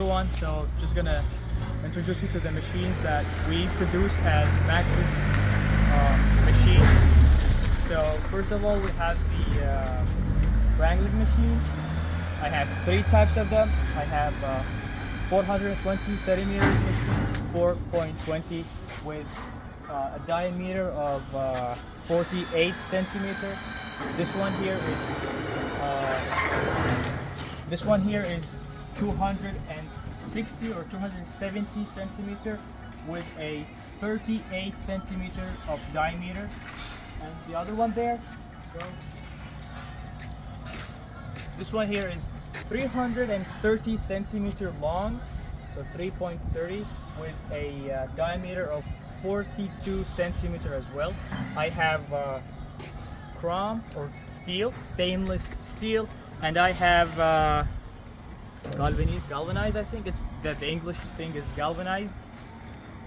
everyone. So just gonna introduce you to the machines that we produce as Maxis machine. So first of all, we have the wrangling machine. I have three types of them. I have 420 centimeters machine, 4.20 with a diameter of 48 centimeter. This one here is 260 or 270 centimeter with a 38 centimeter of diameter, and the other one there, this one here is 330 centimeter long, so 3.30 with a diameter of 42 centimeter as well. I have chrome or steel, stainless steel, and I have galvanized. I think it's that the English thing is galvanized.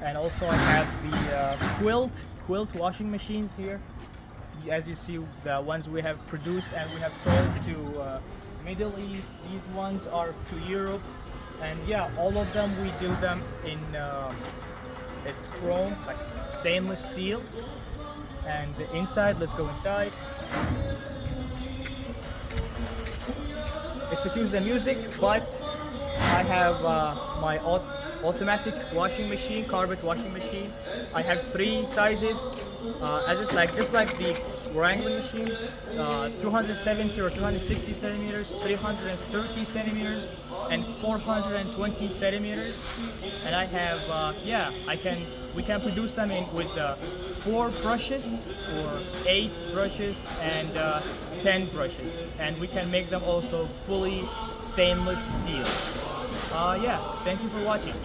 And also I have the quilt washing machines here. As you see, the ones we have produced and we have sold to Middle East. These ones are to Europe, and yeah, all of them we do them in it's chrome, like stainless steel. And the inside, let's go inside. Excuse the music, but I have my automatic washing machine, carpet washing machine. I have three sizes, just like the wrangling machine, 270 or 260 centimeters, 330 centimeters, and 420 centimeters. And I have, we can produce them with 4 brushes or 8 brushes and 10 brushes, and we can make them also fully stainless steel. Thank you for watching.